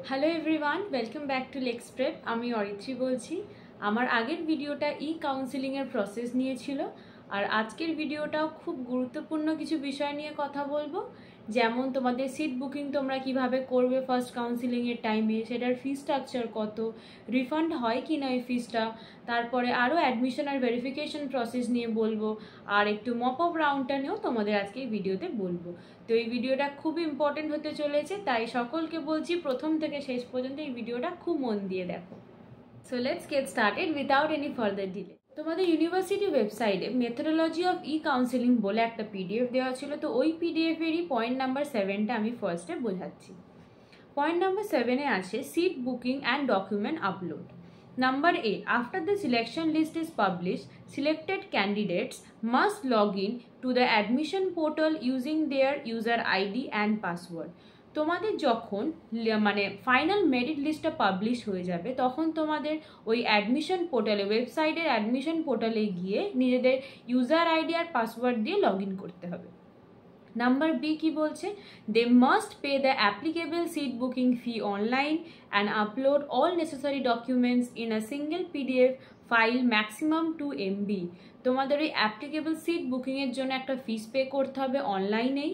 Hello everyone, welcome back to lex prep. আমি অরিত্রী বলছি। আমার আগের ভিডিওটা কাউন্সিলিংয়ের প্রসেস নিয়ে ছিল, আর আজকের ভিডিওটাও খুব গুরুত্বপূর্ণ কিছু বিষয় নিয়ে কথা বলবো। যেমন তোমাদের সিট বুকিং তোমরা কিভাবে করবে ফার্স্ট কাউন্সিলিংয়ের টাইমে, সেটার ফি স্ট্রাকচার কত, রিফান্ড হয় কি না এই ফিসটা, তারপরে আরও অ্যাডমিশন আর ভেরিফিকেশন প্রসেস নিয়ে বলবো, আর একটু মপ আপ রাউন্ডটা নিয়েও তোমাদের আজকে এই ভিডিওতে বলবো। তো এই ভিডিওটা খুব ইম্পর্টেন্ট হতে চলেছে, তাই সকলকে বলছি প্রথম থেকে শেষ পর্যন্ত এই ভিডিওটা খুব মন দিয়ে দেখো। So let's get started without any further delay. তোমাদের ইউনিভার্সিটি ওয়েবসাইটে মেথোডোলজি অফ কাউন্সিলিং বলে একটা পিডিএফ দেওয়া ছিল, তো ওই পিডিএফেরই পয়েন্ট নাম্বার 7টা আমি ফার্স্টে বোঝাচ্ছি। পয়েন্ট নাম্বার 7-এ আছে seat booking and document upload. Number A, after the selection list is published, selected candidates must log in to the admission portal using their user ID and password. তোমাদের যখন final merit লিস্টটা publish হয়ে যাবে, তখন তোমাদের ওই admission পোর্টালে, ওয়েবসাইটের অ্যাডমিশন পোর্টালে গিয়ে নিজেদের ইউজার আইডি আর পাসওয়ার্ড দিয়ে লগ ইন করতে হবে। নাম্বার বি কি বলছে? They must pay the applicable seat booking fee online and upload all necessary documents in a single PDF file maximum 2 MB। তোমাদের ওই অ্যাপ্লিকেবল সিট বুকিংয়ের জন্য একটা ফিস পে করতে হবে অনলাইনেই,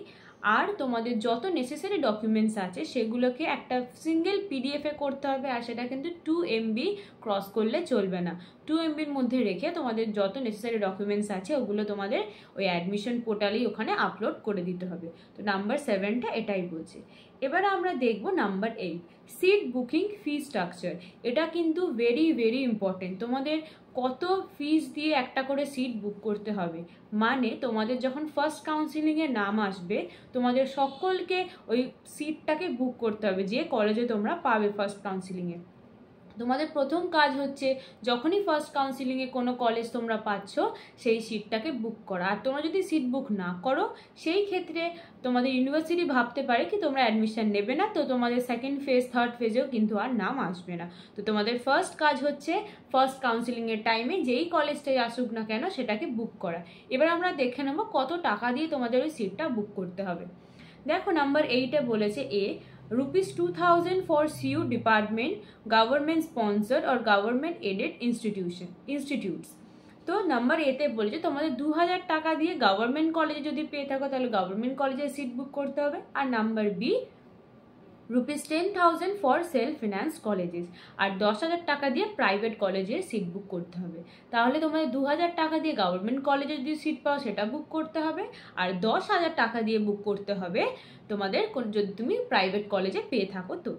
আর তোমাদের যত নেসেসারি ডকুমেন্টস আছে সেগুলোকে একটা সিঙ্গেল পিডিএফে করতে হবে, আর সেটা কিন্তু 2 MB ক্রস করলে চলবে না। 2 MBর মধ্যে রেখে তোমাদের যত নেসেসারি ডকুমেন্টস আছে ওগুলো তোমাদের ওই অ্যাডমিশন পোর্টালেই ওখানে আপলোড করে দিতে হবে। তো নাম্বার 7টা এটাই বলছে। এবার আমরা দেখব number 8, seat booking fee structure. এটা কিন্তু ভেরি ভেরি ইম্পর্টেন্ট। তোমাদের কত ফিস দিয়ে একটা করে সিট বুক করতে হবে, মানে তোমাদের যখন ফার্স্ট কাউন্সিলিংয়ে নাম আসবে তোমাদের সকলকে ওই সিটটাকে বুক করতে হবে যে কলেজে তোমরা পাবে ফার্স্ট কাউন্সিলিংয়ে। তোমাদের প্রথম কাজ হচ্ছে যখনই ফার্স্ট কাউন্সিলিংয়ে কোনো কলেজ তোমরা পাচ্ছ সেই সিটটাকে বুক করা। আর তোমরা যদি সিট বুক না করো সেই ক্ষেত্রে তোমাদের ইউনিভার্সিটি ভাবতে পারে কি তোমরা অ্যাডমিশন নেবে না, তো তোমাদের সেকেন্ড ফেজ থার্ড ফেজেও কিন্তু আর নাম আসবে না। তো তোমাদের ফার্স্ট কাজ হচ্ছে ফার্স্ট কাউন্সিলিংয়ের টাইমে যেই কলেজটাই আসুক না কেন সেটাকে বুক করা। এবার আমরা দেখে নেবো কত টাকা দিয়ে তোমাদের ওই সিটটা বুক করতে হবে। দেখো নাম্বার 8-এ বলেছে এ, ₹2000 for CU department, government sponsored or government aided institutes। তো নাম্বার এতে বলেছে তোমাদের 2000 টাকা দিয়ে গভর্নমেন্ট কলেজে যদি পেয়ে থাকো তাহলে গভর্নমেন্ট কলেজে সিট বুক করতে হবে। আর number B, ₹10,000 for self finance colleges, আর 10,000 টাকা দিয়ে প্রাইভেট কলেজে সিট বুক করতে হবে। তাহলে তোমাদের 2000 টাকা দিয়ে গভর্নমেন্ট কলেজে যদি সিট পাও সেটা বুক করতে হবে, আর 10,000 টাকা দিয়ে বুক করতে হবে তোমাদের যদি তুমি প্রাইভেট কলেজে পেয়ে থাকো। তো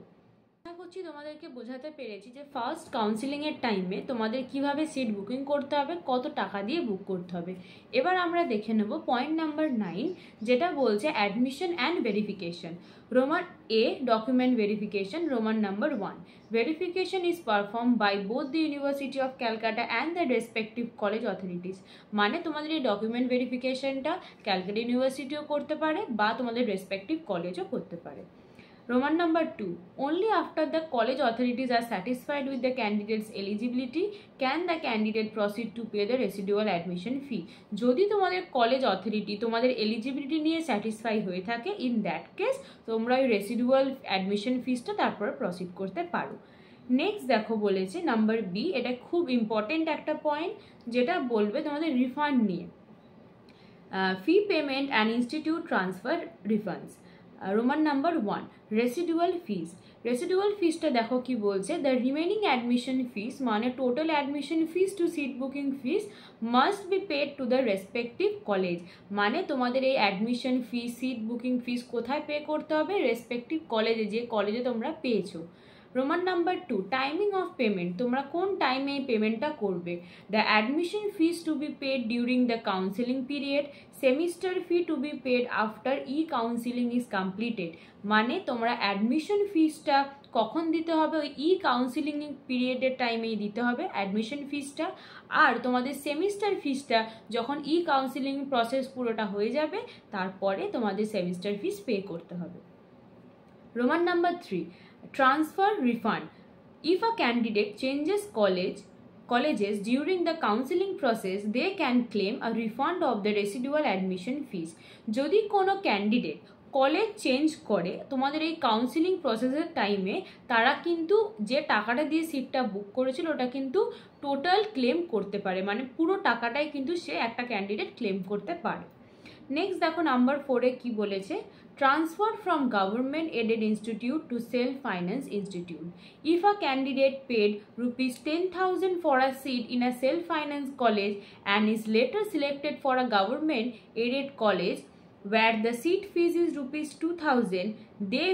আশা করছি তোমাদেরকে বোঝাতে পেরেছি যে ফার্স্ট কাউন্সিলিংয়ের টাইমে তোমাদের কিভাবে সিট বুকিং করতে হবে, কত টাকা দিয়ে বুক করতে হবে। এবার আমরা দেখে নেব পয়েন্ট নাম্বার 9, যেটা বলছে admission and verification. Roman A, document verification. Roman number 1, verification is perform by both the University of Calcutta and the respective college authorities. মানে তোমাদের এই ডকুমেন্ট ভেরিফিকেশনটা ক্যালকাটা ইউনিভার্সিটিও করতে পারে বা তোমাদের রেসপেক্টিভ কলেজও করতে পারে। Roman number 2, only after the college authorities are satisfied with the candidate's eligibility can the candidate proceed to pay the residual admission fee। যদি তোমাদের কলেজ অথরিটি তোমাদের এলিজিবিলিটি নিয়ে স্যাটিসফাই হয়ে থাকে, ইন দ্যাট কেস তোমরা ওই রেসিডুয়াল অ্যাডমিশন ফিসটা তারপরে proceed করতে পারো। নেক্সট দেখো বলেছে নাম্বার বি, এটা খুব ইম্পর্টেন্ট একটা পয়েন্ট যেটা বলবে তোমাদের রিফান্ড নিয়ে। Fee payment and institute transfer refunds. Roman number 1, residual fees. Residual ফিসটা দেখো কি বলছে, দ্য রিমেনিং অ্যাডমিশন ফিস মানে total admission fees to seat booking fees must be paid to the respective college. মানে তোমাদের এই admission fees, seat booking fees কোথায় pay করতে হবে? রেসপেক্টিভ কলেজে, যে কলেজে তোমরা পেয়েছো। Roman number 2, timing of payment. তোমরা কোন টাইমে এই পেমেন্টটা করবে? The admission fees to be paid during the counselling period, semester fee to be paid after counselling is completed. মানে তোমরা অ্যাডমিশন ফিসটা কখন দিতে হবে? ওই কাউন্সিলিং পিরিয়ডের টাইমেই দিতে হবে অ্যাডমিশন ফিসটা, আর তোমাদের সেমিস্টার ফিসটা যখন কাউন্সিলিং প্রসেস পুরোটা হয়ে যাবে তারপরে তোমাদের সেমিস্টার ফিস পে করতে হবে। Roman number 3, transfer refund. If a candidate changes colleges during the counseling process, they can claim a refund of the residual admission fees. যদি কোনো ক্যান্ডিডেট কলেজ চেঞ্জ করে তোমাদের এই কাউন্সিলিং প্রসেসের টাইমে তারা কিন্তু যে টাকাটা দিয়ে সিটটা বুক করেছিল ওটা কিন্তু টোটাল ক্লেম করতে পারে, মানে পুরো টাকাটাই কিন্তু সে একটা ক্যান্ডিডেট ক্লেম করতে পারে। নেক্সট দেখো নাম্বার 4-এ কি বলেছে, transfer from government aided institute to self finance institute if a candidate paid ₹10,000 for a seat in a self finance college and is later selected for a government aided college where the seat fees is ₹2,000, they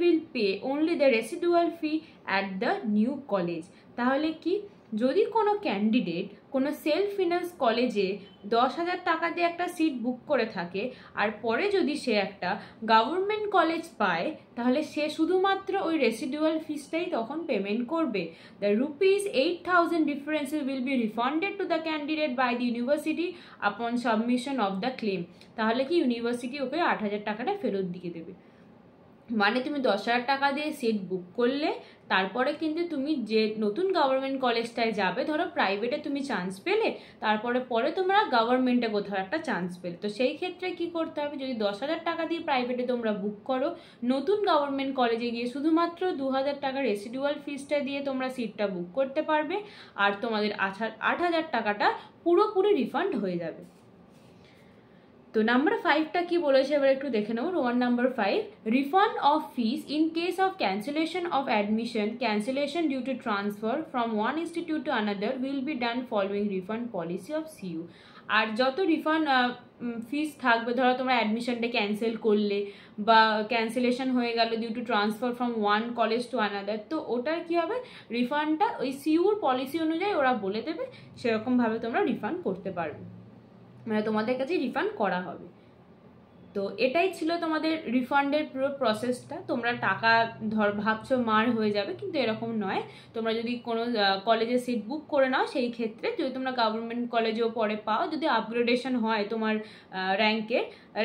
will pay only the residual fee at the new college। তাহলে কি, যদি কোনো candidate কোনো self finance কলেজে 10,000 টাকা দিয়ে একটা seat book করে থাকে আর পরে যদি সে একটা গভর্নমেন্ট কলেজ পায় তাহলে সে শুধুমাত্র ওই রেসিডুয়াল ফিসটাই তখন পেমেন্ট করবে। The ₹8,000 differences will be refunded to the candidate by the university upon submission of the claim। তাহলে কি ইউনিভার্সিটি ওকে 8,000 টাকাটা ফেরত দিয়ে দেবে। মানে তুমি 10,000 টাকা দিয়ে সিট বুক করলে, তারপরে কিন্তু তুমি যে নতুন গভর্নমেন্ট কলেজটায় যাবে, ধরো প্রাইভেটে তুমি চান্স পেলে, পরে তোমরা গভর্নমেন্টে কোথাও একটা চান্স পেলে, তো সেই ক্ষেত্রে কি করতে হবে, যদি 10,000 টাকা দিয়ে প্রাইভেটে তোমরা বুক করো, নতুন গভর্নমেন্ট কলেজে গিয়ে শুধুমাত্র 2,000 টাকা রেসিডুয়াল ফিসটা দিয়ে তোমরা সিটটা বুক করতে পারবে আর তোমাদের 8,000 টাকাটা পুরোপুরি রিফান্ড হয়ে যাবে। তো নাম্বার 5টা কি বলেছে এবার একটু দেখে নেব। Roman number 5, refund of fees in case of cancellation of admission, cancellation due to transfer from one institute to another will be done following refund policy of CU. আর যত রিফান্ড ফিস থাকবে, ধরো তোমরা অ্যাডমিশনটা ক্যান্সেল করলে বা ক্যান্সেলেশন হয়ে গেল due to transfer from one college to another, তো ওটার কী হবে, রিফান্ডটা ওই সিইউর পলিসি অনুযায়ী ওরা বলে দেবে, সেরকমভাবে তোমরা রিফান্ড করতে পারবে, মানে তোমাদের কাছে রিফান্ড করা হবে। তো এটাই ছিল তোমাদের রিফান্ডের পুরো প্রসেসটা। তোমরা টাকা ভাবছো মার হয়ে যাবে, কিন্তু এরকম নয়। তোমরা যদি কোনো কলেজে সিট বুক করে নাও, সেই ক্ষেত্রে যদি তোমরা গভর্নমেন্ট কলেজেও পরে পাও, যদি আপগ্রেডেশন হয় তোমার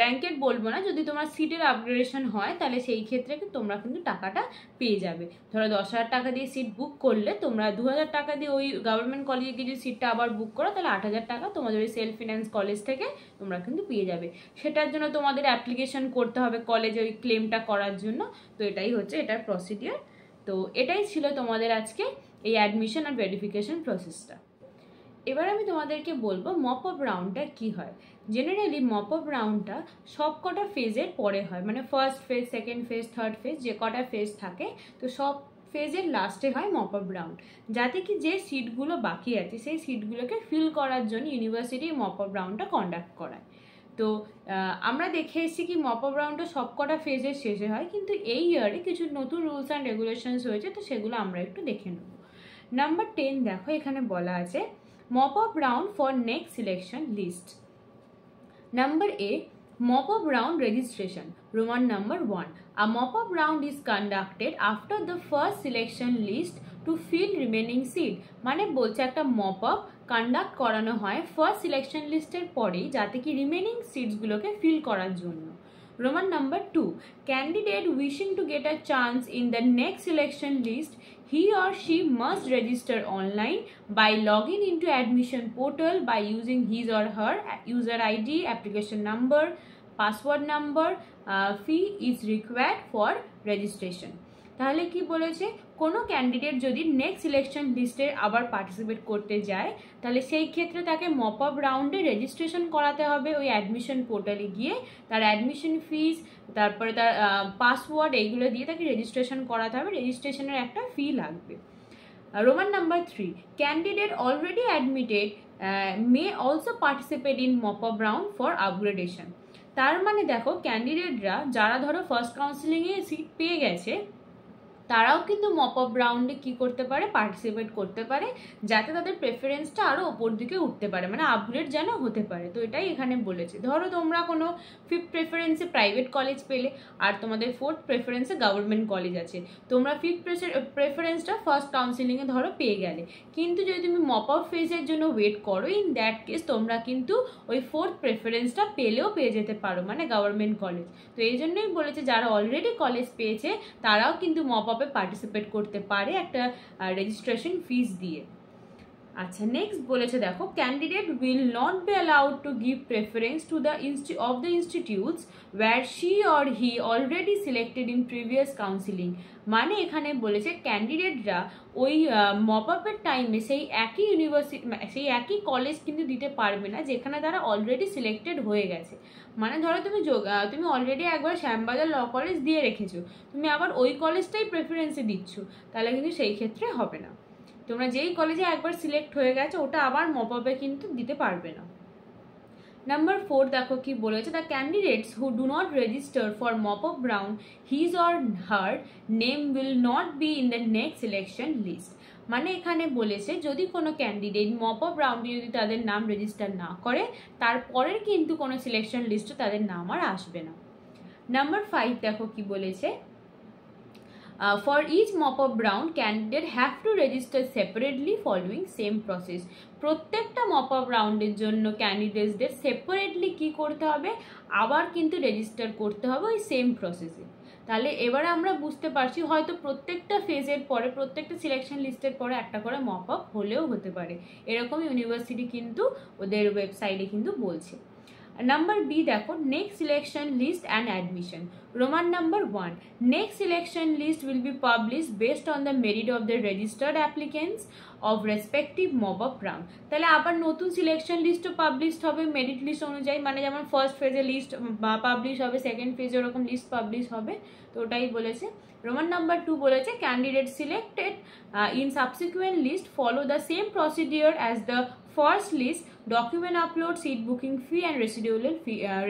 র্যাঙ্কের বলবো না, যদি তোমার সিটের আপগ্রেডেশন হয় তাহলে সেই ক্ষেত্রে তোমরা কিন্তু টাকাটা পেয়ে যাবে। ধরো 10,000 টাকা দিয়ে সিট বুক করলে, তোমরা 2,000 টাকা দিয়ে ওই গভর্নমেন্ট কলেজে গিয়ে যদি সিটটা আবার বুক করো, তাহলে 8,000 টাকা তোমাদের ওই সেলফ ফিন্যান্স কলেজ থেকে তোমরা কিন্তু পেয়ে যাবে। সেটার জন্য তোমাদের অ্যাপ্লিকেশন করতে হবে কলেজে ওই ক্লেমটা করার জন্য। তো এটাই হচ্ছে এটার প্রসিডিওর। তো এটাই ছিল তোমাদের আজকে এই অ্যাডমিশন আর ভেরিফিকেশন প্রসেসটা। এবার আমি তোমাদেরকে বলবো মপ আপ রাউন্ডটা কী হয়। জেনারেলি মপ আপ রাউন্ডটা সব কটা ফেজের পরে হয়, মানে first phase, second phase, third phase, যে কটা ফেজ থাকে, তো সব ফেজের লাস্টে হয় মপ আপ রাউন্ড, যাতে কি যে সিটগুলো বাকি আছে সেই সিটগুলোকে ফিল করার জন্য ইউনিভার্সিটি মপ আপ রাউন্ডটা কন্ডাক্ট করায়। তো আমরা দেখে এসেছি কি মপ আপ রাউন্ডটা সব কটা ফেজের শেষে হয়, কিন্তু এই ইয়ারে কিছু নতুন রুলস অ্যান্ড রেগুলেশনস হয়েছে, তো সেগুলো আমরা একটু দেখে নেব। নাম্বার 10 দেখো, এখানে বলা আছে mop up round for next selection list. Number A, mop up round registration. Roman number 1, a mop up round is conducted after the first selection list to fill remaining seat। মানে বলছে একটা mop up conduct করানো হয় first selection লিস্টের পরেই, যাতে কি remaining সিটসগুলোকে feel করার জন্য। Roman number 2, candidate wishing to get a chance in the next selection list, he or she must register online by logging into admission portal by using his or her user ID, application number, password number. Fee is required for registration। তাহলে কি বলেছে, কোনো candidate যদি next selection লিস্টে আবার participate করতে যায়, তাহলে সেই ক্ষেত্রে তাকে মপ আপ রাউন্ডে রেজিস্ট্রেশন করাতে হবে ওই অ্যাডমিশন পোর্টালে গিয়ে। তার অ্যাডমিশন ফিস, তারপরে তার পাসওয়ার্ড, এইগুলো দিয়ে তাকে রেজিস্ট্রেশন করাতে হবে, রেজিস্ট্রেশনের একটা ফি লাগবে। Roman number 3, candidate already admitted may also participate in mop up round for upgradation। তার মানে দেখো, ক্যান্ডিডেটরা যারা ধরো ফার্স্ট কাউন্সিলিংয়ে সিট পেয়ে গেছে, তারাও কিন্তু মপ আপ রাউন্ডে কী করতে পারে, পার্টিসিপেট করতে পারে, যাতে তাদের প্রেফারেন্সটা আরও ওপর দিকে উঠতে পারে, মানে আপগ্রেড যেন হতে পারে। তো এটাই এখানে বলেছে। ধরো তোমরা কোনো 5th প্রেফারেন্সে প্রাইভেট কলেজ পেলে আর তোমাদের 4th প্রেফারেন্সে গভর্নমেন্ট কলেজ আছে, তোমরা 5th প্রেফারেন্সটা ফার্স্ট কাউন্সিলিংয়ে ধরো পেয়ে গেলে, কিন্তু যদি তুমি মপ আপ ফেজের জন্য ওয়েট করো, ইন দ্যাট কেস তোমরা কিন্তু ওই 4th প্রেফারেন্সটা পেলেও পেয়ে যেতে পারো, মানে গভর্নমেন্ট কলেজ। তো এই জন্যই বলেছে যারা অলরেডি কলেজ পেয়েছে তারাও কিন্তু মপ আপে পার্টিসিপেট করতে পারে একটা রেজিস্ট্রেশন ফিস দিয়ে। আচ্ছা, নেক্সট বলেছে দেখো, candidate will not be allowed to give preference to the institutes where she or he already selected in previous counselling. মানে এখানে বলেছে ক্যান্ডিডেটরা ওই মপ আপের টাইমে সেই একই ইউনিভার্সিটি, সেই একই কলেজ কিন্তু দিতে পারবে না যেখানে তারা অলরেডি সিলেক্টেড হয়ে গেছে। মানে ধরো তুমি অলরেডি একবার শ্যামবাজার ল কলেজ দিয়ে রেখেছো, তুমি আবার ওই কলেজটাই প্রেফারেন্সে দিচ্ছ, তাহলে কিন্তু সেই ক্ষেত্রে হবে না। তোমরা যেই কলেজে একবার সিলেক্ট হয়ে গেছে ওটা আবার মপ আপে কিন্তু দিতে পারবে না। নাম্বার 4 দেখো কি বলেছে, the candidates who do not register for mop up round his or her name will not be in the next selection list. মানে এখানে বলেছে যদি কোনো ক্যান্ডিডেট মপ আপ রাউন্ডে যদি তাদের নাম রেজিস্টার না করে, তারপরের কিন্তু কোনো সিলেকশন লিস্টে তাদের নাম আর আসবে না। নাম্বার 5 দেখো কি বলেছে, for each mop-up round, candidate have to register separately following same process. প্রত্যেকটা মপ আপ রাউন্ডের জন্য ক্যান্ডিডেটসদের সেপারেটলি কি করতে হবে, আবার কিন্তু রেজিস্টার করতে হবে ওই সেম প্রসেসে। তাহলে এবারে আমরা বুঝতে পারছি হয়তো প্রত্যেকটা ফেজের পরে, প্রত্যেকটা সিলেকশন লিস্টের পরে একটা করে মপ আপ হলেও হতে পারে, এরকম ইউনিভার্সিটি কিন্তু ওদের ওয়েবসাইটে কিন্তু বলছে। নাম্বার বি দেখো, next selection list and admission. Roman number 1, next selection list will be publish based on the merit of the registered applicants of respective mop up round. তাহলে আবার নতুন সিলেকশন লিস্টও পাবলিশড হবে মেরিট লিস্ট অনুযায়ী, মানে যেমন first ফেজে list publish হবে, সেকেন্ড ফেজে ওরকম লিস্ট পাবলিশ হবে, তো ওটাই বলেছে। রোমান নাম্বার 2 বলেছে, candidate selected in subsequent list follow the same procedure as the first list, document upload, seat booking fee and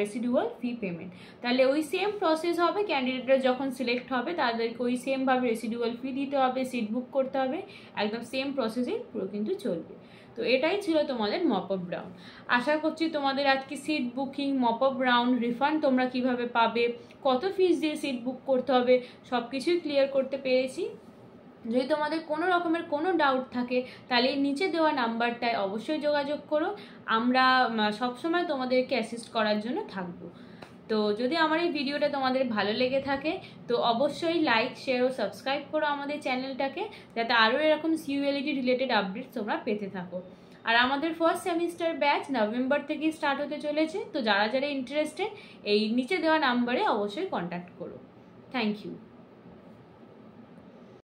residual fee payment. তাহলে ওই সেম প্রসেস হবে, ক্যান্ডিডেটরা যখন সিলেক্ট হবে তাদেরকে ওই সেমভাবে রেসিডুয়াল ফি দিতে হবে, সিট বুক করতে হবে, একদম সেম প্রসেসেই পুরো কিন্তু চলবে। তো এটাই ছিল তোমাদের মপ আপ রাউন্ড। আশা করছি তোমাদের আজকে seat booking, mop up round, refund তোমরা কিভাবে পাবে, কত ফিস দিয়ে সিট বুক করতে হবে, সব কিছুই ক্লিয়ার করতে পেরেছি। যদি তোমাদের কোনো রকমের কোনো ডাউট থাকে তাহলে নিচে দেওয়া নাম্বারটায় অবশ্যই যোগাযোগ করো, আমরা সবসময় তোমাদেরকে অ্যাসিস্ট করার জন্য থাকবো। তো যদি আমার এই ভিডিওটা তোমাদের ভালো লেগে থাকে তো অবশ্যই লাইক, শেয়ার ও সাবস্ক্রাইব করো আমাদের চ্যানেলটাকে, যাতে আরও এরকম সিইউএলইটি রিলেটেড আপডেটস তোমরা পেতে থাকো। আর আমাদের ফার্স্ট সেমিস্টার ব্যাচ নভেম্বর থেকেই স্টার্ট হতে চলেছে, তো যারা যারা ইন্টারেস্টেড এই নিচে দেওয়া নাম্বারে অবশ্যই কন্ট্যাক্ট করো। Thank you.